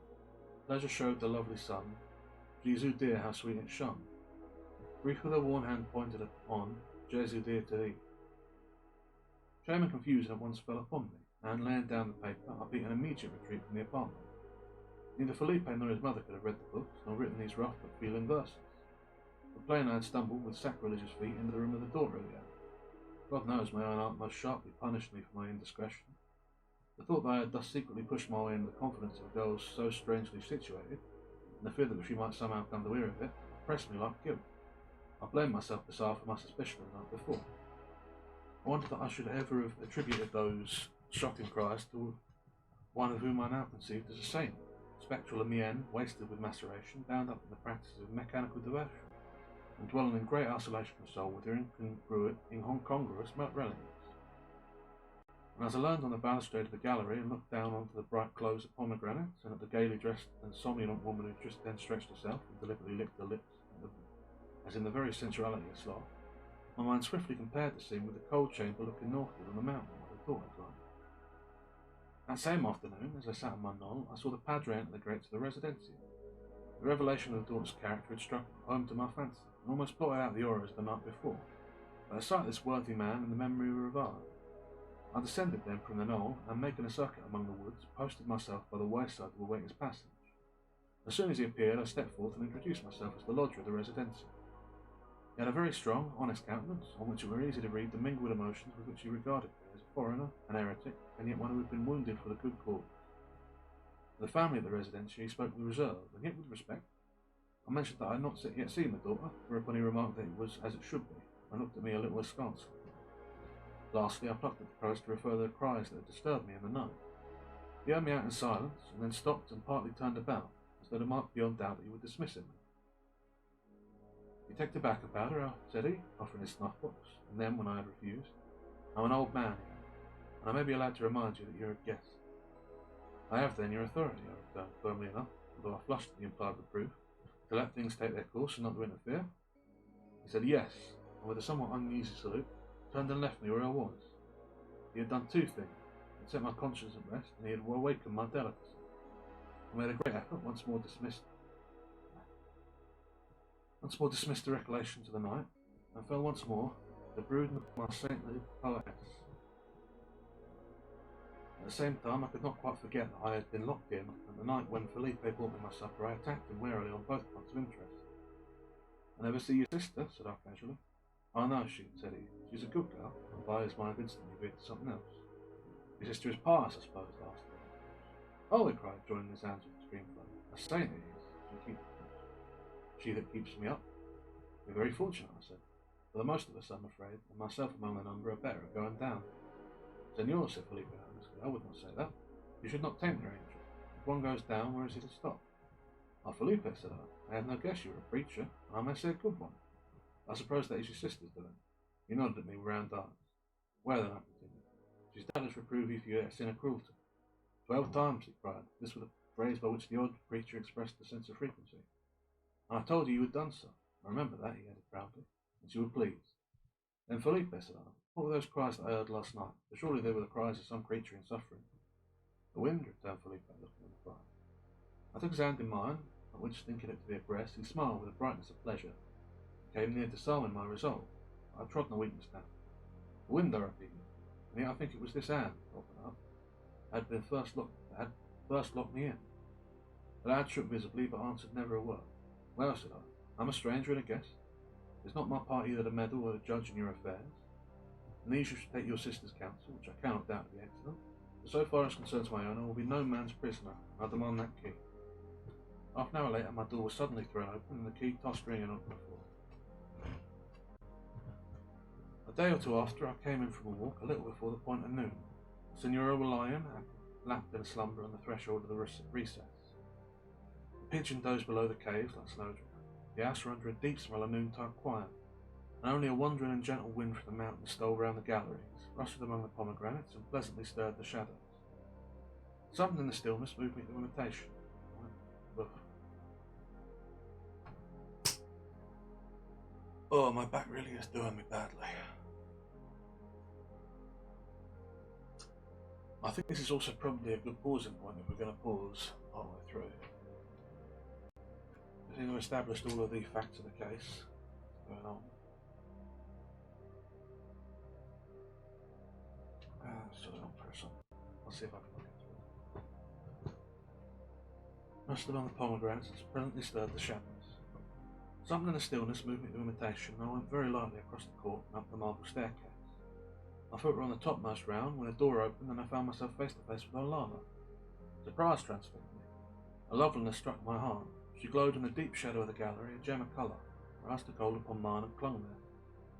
Pleasure showed the lovely sun, Jesu dear, how sweet it shone. Brief with a worn hand pointed on, Jesu dear to thee. Shame and confusion at once fell upon me, and laying down the paper, I beat an immediate retreat from the apartment. Neither Felipe nor his mother could have read the books, nor written these rough but feeling verses. The plain I had stumbled with sacrilegious feet into the room of the daughter of the house. God knows my own aunt most sharply punished me for my indiscretion. The thought that I had thus secretly pushed my way into the confidence of girls so strangely situated, and the fear that she might somehow come to hear of it, oppressed me like guilt. I blamed myself bizarre for my suspicion of the night before. I wondered that I should ever have attributed those shocking cries to one of whom I now conceived as a saint, spectral and mien, wasted with maceration, bound up in the practices of mechanical devotion, and dwelling in great isolation of soul with their incongruous relatives. And as I leaned on the balustrade of the gallery and looked down onto the bright clothes of pomegranates and at the gaily dressed and somnolent woman who just then stretched herself and deliberately licked her lips, as in the very sensuality of sloth, my mind swiftly compared the scene with the cold chamber looking northward on the mountain where the daughter had gone. That same afternoon, as I sat on my knoll, I saw the padre enter the gates of the residencia. The revelation of the daughter's character had struck home to my fancy, and almost blotted out the horrors of the night before. But at sight of this worthy man, and the memory revived. I descended then from the knoll, and making a circuit among the woods, posted myself by the wayside to await his passage. As soon as he appeared, I stepped forth and introduced myself as the lodger of the residencia. He had a very strong, honest countenance, on which it were easy to read the mingled emotions with which he regarded me as a foreigner, an heretic, and yet one who had been wounded for the good cause. To the family of the residencia he spoke with reserve, and yet with respect. I mentioned that I had not yet seen the daughter, whereupon he remarked that it was as it should be, and looked at me a little askance. Lastly, I plucked at the courage to refer to the cries that had disturbed me in the night. He heard me out in silence, and then stopped and partly turned about, as though there might be beyond doubt that he would dismiss him. "You take tobacco powder," said he, offering his snuff-box, and then, when I had refused, "I'm an old man," he added, "and I may be allowed to remind you that you're a guest." "I have, then, your authority," I returned firmly enough, although I flushed at the implied reproof, "to let things take their course and not to interfere." He said yes, and with a somewhat uneasy salute, turned and left me where I was. He had done two things. He had set my conscience at rest, and he had awakened my delicacy. I made a great effort, once more dismissed the recollections of the night, and fell once more the brooding of my saintly poetess. At the same time, I could not quite forget that I had been locked in, and the night when Felipe brought me my supper, I attacked him warily on both points of interest. "I never see your sister," said I casually. "Oh no," said he. "She's a good girl," and by his mind instantly veered to something else. "Your sister is pious, I suppose?" I asked him. "Oh," he cried, joining his hands with extreme flow. "A saint it is. She that keeps me up." "You're very fortunate," I said. "For the most of us, I'm afraid, and myself among the number, are better at going down." "Senor," said Felipe earnestly, "I would not say that. You should not tempt your angel. If one goes down, where is he to stop?" "Oh, Felipe," said I had no guess you were a preacher, and I may say a good one. I suppose that is your sister's doing." He nodded at me with round eyes. "Well then," I continued, "she's doubtless reproved you for your sin of cruelty." 12 times, he cried. This was the phrase by which the odd preacher expressed a sense of frequency. "And I told you had done so. I remember that," he added proudly, "and you were pleased." "Then, Felipe," said I, "what were those cries that I heard last night? For surely they were the cries of some creature in suffering." "The wind," returned Felipe, looking at the fire. I took his hand in mine, at which, thinking it to be a caress, he smiled with a brightness of pleasure. He came near disarming my resolve. I had trodden a weakness down. "The wind," I repeated, and yet I think it was this hand, open up, had first locked me in. The lad shook visibly, but answered never a word. "Well," said I, "I'm a stranger and a guest. It's not my part either to meddle or to judge in your affairs. And these you should take your sister's counsel, which I cannot doubt to be excellent. But so far as concerns my own, I will be no man's prisoner, and I demand that key." Half an hour later, my door was suddenly thrown open, and the key tossed ringing onto the floor. A day or two after, I came in from a walk, a little before the point of noon. Senora were lying, lapped in a slumber on the threshold of the recess. The pigeon dozed below the caves like snowdrop. The house were under a deep smell of noontide quiet, and only a wandering and gentle wind from the mountains stole round the galleries, rustled among the pomegranates, and pleasantly stirred the shadows. Something in the stillness moved me to imitation. Oh, my back really is doing me badly. I think this is also probably a good pausing point if we're going to pause all the way through. I think we've established all of the facts of the case going on. Still the wrong person. I'll see if I can get through. Rustled among the pomegranates and presently stirred the shadows. Something in the stillness moved me to imitation, and I went very lightly across the court and up the marble staircase. My foot were on the topmost round when a door opened and I found myself face to face with Olalla. Surprise transfixed me. A loveliness struck my heart. She glowed in the deep shadow of the gallery, a gem of colour. Her eyes took hold upon mine and clung there,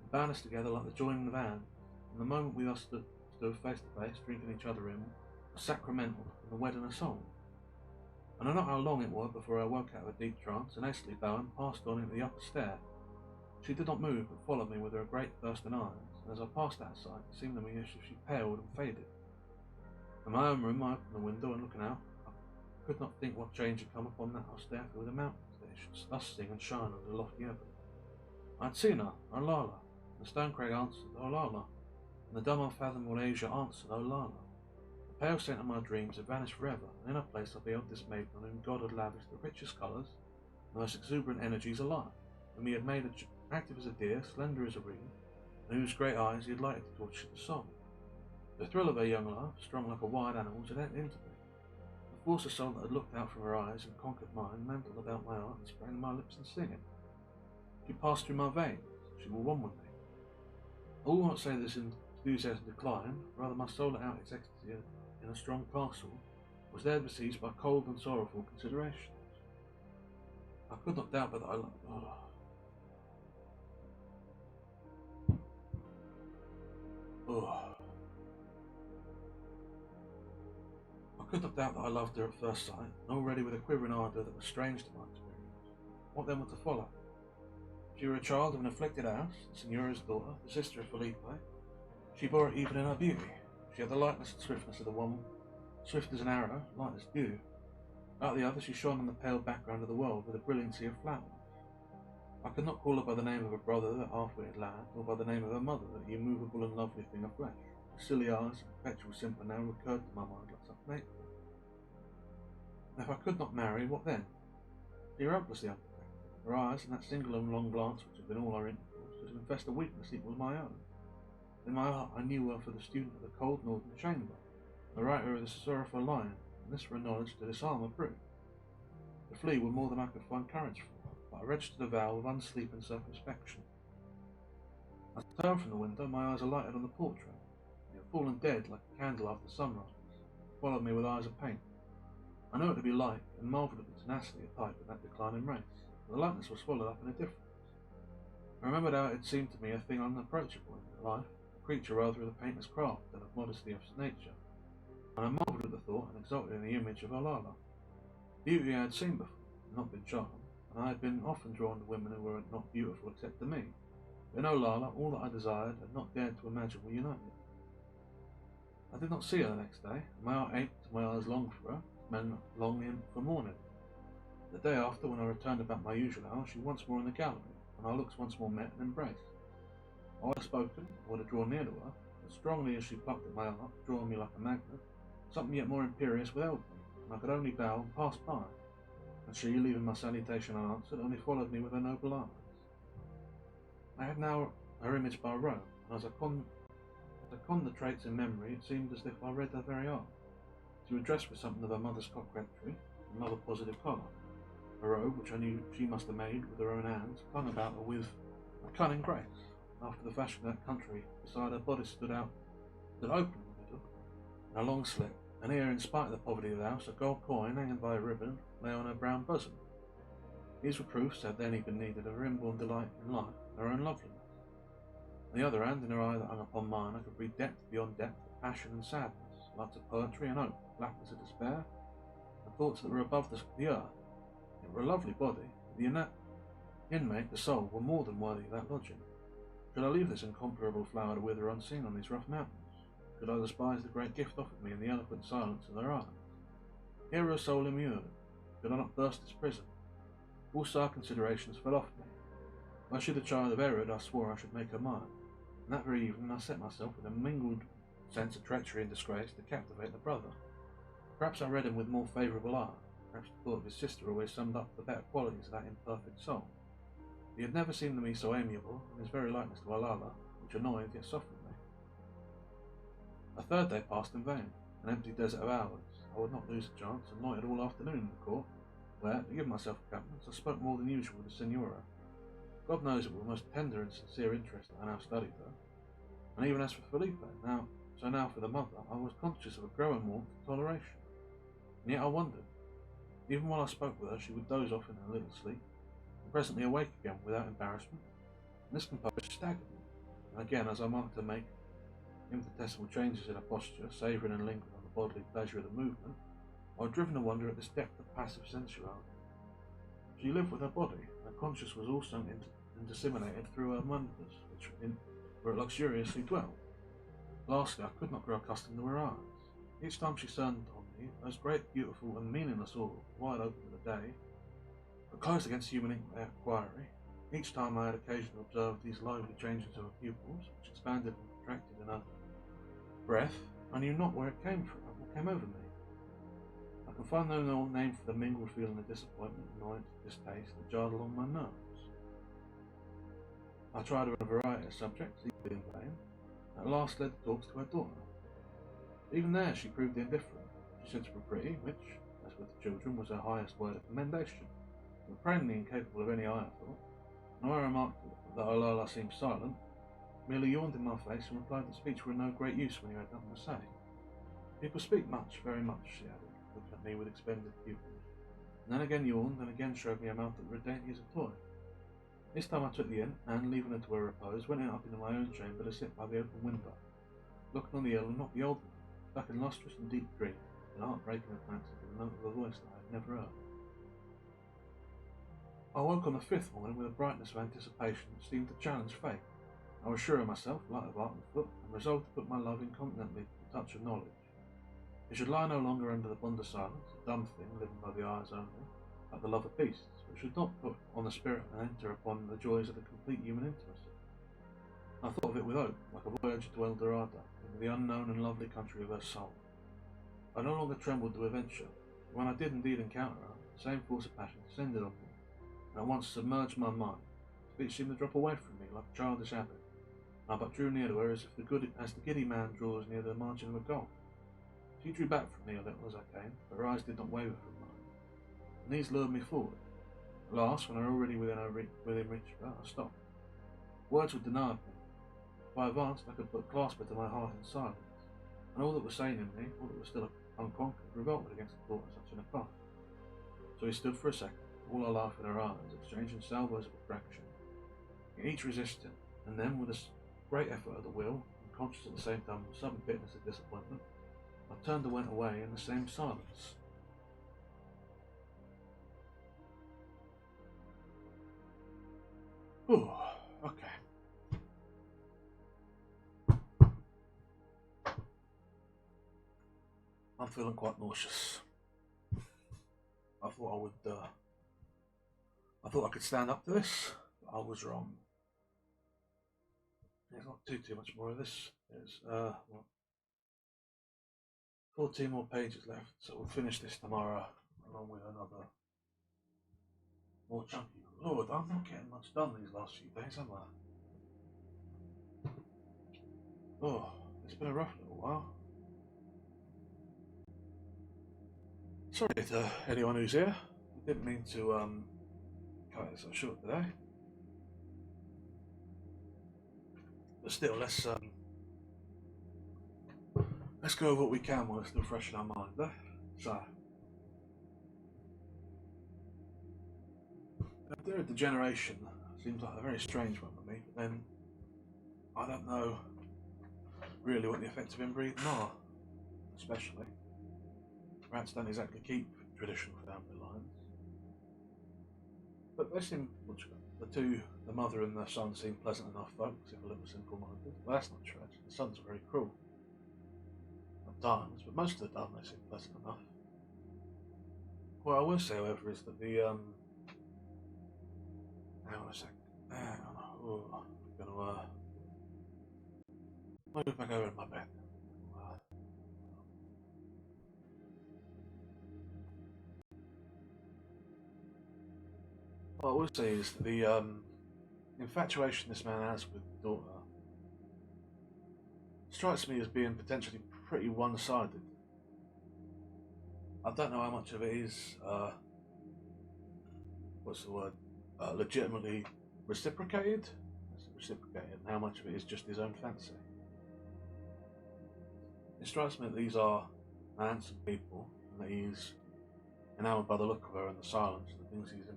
and bound us together like the joining of hands. And the moment we thus stood face to face, drinking each other in, was sacramental and the wedding a song. I know not how long it was before I woke out of a deep trance, and hastily bowing, passed on into the upper stair. She did not move, but followed me with her great thirsting eyes, and as I passed that sight, it seemed to me as if she paled and faded, In my own room, I opened the window and looking out, I could not think what change had come upon that austere through the mountains, that it should thus sing and shine on the lofty heaven. I had seen her, Olalla, and the stone crag answered, Olalla, and the dumb unfathomable Asia answered, Olalla. The pale scent of my dreams had vanished forever, and in her place I beheld this maiden on whom God had lavished the richest colours, the most exuberant energies alive, whom he had made active as a deer, slender as a reed, and whose great eyes he had lighted to torture the soul. The thrill of her young life, strong like a wild animal's, had entered into me. The force of soul that had looked out from her eyes and conquered mine mantled about my heart and sprang to my lips in singing. She passed through my veins, she will one with me. I will not say this enthusiasm declined, rather my soul let out its ecstasy in a strong castle, was there besieged by cold and sorrowful considerations. I could not doubt but that I loved I could not doubt that I loved her at first sight, and already with a quivering ardour that was strange to my experience. What then was to follow? She were a child of an afflicted house, the Signora's daughter, the sister of Felipe. She bore it even in her beauty. She had the lightness and swiftness of the one, swift as an arrow, light as dew. Like the other, she shone on the pale background of the world with a brilliancy of flowers. I could not call her by the name of a brother, that half-witted lad, or by the name of her mother, that immovable and lovely thing of flesh. The silly eyes and perpetual simper now recurred to my mind like something hateful. If I could not marry, what then? She were hopelessly unprotected. Her eyes, and that single and long glance which had been all our intercourse, had confessed a weakness equal to my own. In my heart I knew her for the student of the cold northern chamber, the writer of the sorrowful lion, and this were a knowledge to disarm a brute. To flee were more than I could find courage for, but I registered a vow of unsleeping circumspection. I turned from the window, my eyes alighted on the portrait. It had fallen dead like a candle after sunrise, it followed me with eyes of paint. I knew it to be like, and marvelled at the tenacity of type in that declining race. The likeness was swallowed up in a difference. I remembered how it had seemed to me a thing unapproachable in life, a creature rather of the painter's craft than of modesty of nature, and I marvelled at the thought and exulted in the image of Olalla. Beauty I had seen before, and not been charmed, and I had been often drawn to women who were not beautiful except to me. But in Olalla, all that I desired and not dared to imagine were united. I did not see her the next day, and my heart ached and my eyes longed for her, men longing for morning. The day after, when I returned about my usual hour, she once more in the gallery, and our looks once more met and embraced. I would have spoken, I would have drawn near to her, but strongly as she plucked at my heart, drawing me like a magnet, something yet more imperious withheld me, and I could only bow and pass by, and she, leaving my salutation unanswered, only followed me with her noble eyes. I had now her image by rote, and as I conned the traits in memory, it seemed as if I read her very heart. She was dressed with something of her mother's coquetry, another positive colour. Her robe, which I knew she must have made with her own hands, clung about her with a cunning grace. After the fashion of that country, beside her bodice stood open in the middle, in a long slit, and here, in spite of the poverty of the house, a gold coin, hanging by a ribbon, lay on her brown bosom. These were proofs, had any been needed, of her inborn delight in life and her own loveliness. On the other hand, in her eye that hung upon mine, I could read depth beyond depth of passion and sadness, lights of poetry and hope, blackness of despair, and thoughts that were above the earth. It were a lovely body, but the inmate, the soul, were more than worthy of that lodging. Should I leave this incomparable flower to wither unseen on these rough mountains? Should I despise the great gift offered me in the eloquent silence of her eyes? Here were a soul immured. Should I not burst its prison? All side considerations fell off me. Why should the child of Herod I swore I should make her mine? And that very evening I set myself with a mingled sense of treachery and disgrace to captivate the brother. Perhaps I read him with more favourable eye. Perhaps the thought of his sister always summed up the better qualities of that imperfect soul. He had never seemed to me so amiable, and his very likeness to Olalla, which annoyed yet softened me. A third day passed in vain, an empty desert of hours. I would not lose a chance, and loitered all afternoon in the court, where, to give myself a countenance, I spoke more than usual with the Signora. God knows it was with most tender and sincere interest that I now studied her, and even as for Felipe, now for the mother, I was conscious of a growing warmth and toleration. And yet I wondered. Even while I spoke with her, she would doze off in her little sleep, and presently awake again without embarrassment, and this composure staggered me. And again, as I marked her make infinitesimal changes in her posture, savouring and lingering on the bodily pleasure of the movement, I was driven to wonder at this depth of passive sensuality. She lived with her body, and her conscience was also disseminated through her members, where it luxuriously dwelt. Lastly, I could not grow accustomed to her eyes. Each time she turned on me, those great, beautiful, and meaningless orbs, wide open to the day, but closed against human inquiry. Each time I had occasion to observe these lively changes of her pupils, which expanded and contracted in her breath, I knew not where it came from, or came over me. I can find no name for the mingled feeling of disappointment, annoyance, and distaste that jarred along my nerves. I tried her on a variety of subjects, equally in vain, and at last led the talks to her daughter. Even there she proved indifferent. She said she was pretty, which, as with the children, was her highest word of commendation, but plainly incapable of any higher thought. And when I remarked that Olalla seemed silent, merely yawned in my face and replied that speech were of no great use when you had nothing to say. People speak much, very much, she added, looking at me with expanded pupils, and then again yawned and again showed me a mouth that was dainty as a toy. This time I took the hint, and, leaving her to her repose, went up into my own chamber to sit by the open window, looking on the hill and not the old one, stuck in lustrous and deep dream, and heart-breaking of fancy with the note of a voice that I had never heard. I woke on the fifth morning with a brightness of anticipation that seemed to challenge fate. I was sure of myself, light of heart and foot, and resolved to put my love incontinently to the touch of knowledge. It should lie no longer under the bond of silence, a dumb thing living by the eyes only, like the love of beasts, but should not put on the spirit and enter upon the joys of a complete human intimacy. I thought of it with hope, like a voyage to El Dorado, into the unknown and lovely country of her soul. I no longer trembled to adventure. When I did indeed encounter her, the same force of passion descended on me, and at once submerged my mind. Speech seemed to drop away from me like a childish habit. I but drew near to her as the giddy man draws near the margin of a gulf. She drew back from me a little as I came, but her eyes did not waver from mine, and these lured me forward. At last, when I was already within reach of her, I stopped. Words were denied me. If I advanced, I could but clasp her to my heart in silence, and all that was sane in me, all that was still unconquered, revolted against the thought of such an accost. So we stood for a second, all our laugh in our eyes, exchanging salvos of attraction, each resisting, and then, with a great effort of the will, and conscious at the same time of sudden bitterness and disappointment, I turned and went away in the same silence. Ooh, okay. I'm feeling quite nauseous. I thought I could stand up to this, but I was wrong. There's not too much more of this. There's 14 more pages left, so we'll finish this tomorrow, along with another more chunky. Lord, I'm not getting much done these last few days, am I? Oh, it's been a rough little while. Sorry to anyone who's here. I didn't mean to cut it so short today. But still, let's go over what we can while it's still fresh in our mind, eh? So, their degeneration seems like a very strange one for me, but then I don't know really what the effects of inbreeding are, especially. Rats don't exactly keep traditional family lines. But they seem, the mother and the son seem pleasant enough folks, if a little simple-minded. Well, that's not true, actually. The son's very cruel. At times, but most of the time they seem pleasant enough. What I will say, however, is that the, hang on a sec. Hang on. Oh, I'm gonna, move back over in my bed. What I will say is that the, infatuation this man has with the daughter strikes me as being potentially pretty one-sided. I don't know how much of it is, what's the word, legitimately reciprocated, and how much of it is just his own fancy. It strikes me that these are handsome people, and that he's enamoured by the look of her and the silence and the things he's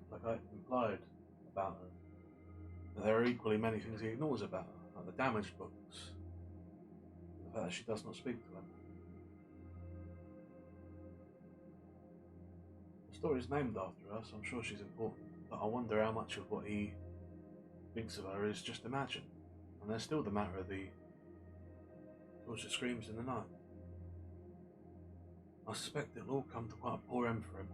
implied about her. But there are equally many things he ignores about her, like the damaged books, the fact that she does not speak to him. The story is named after her, so I'm sure she's important, but I wonder how much of what he thinks of her is just imagined. And there's still the matter of the torture screams in the night. I suspect it'll all come to quite a poor end for him.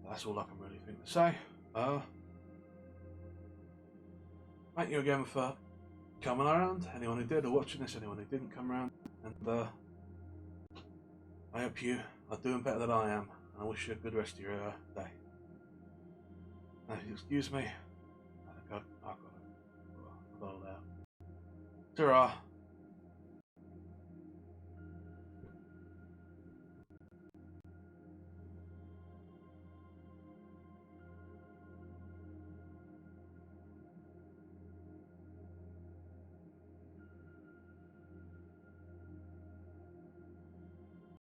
That's all I can really think to say. Thank you again for coming around. Anyone who did or watching this, anyone who didn't come around, and I hope you are doing better than I am. I wish you a good rest of your day. Now, if you excuse me, I've got to. Ta-ra.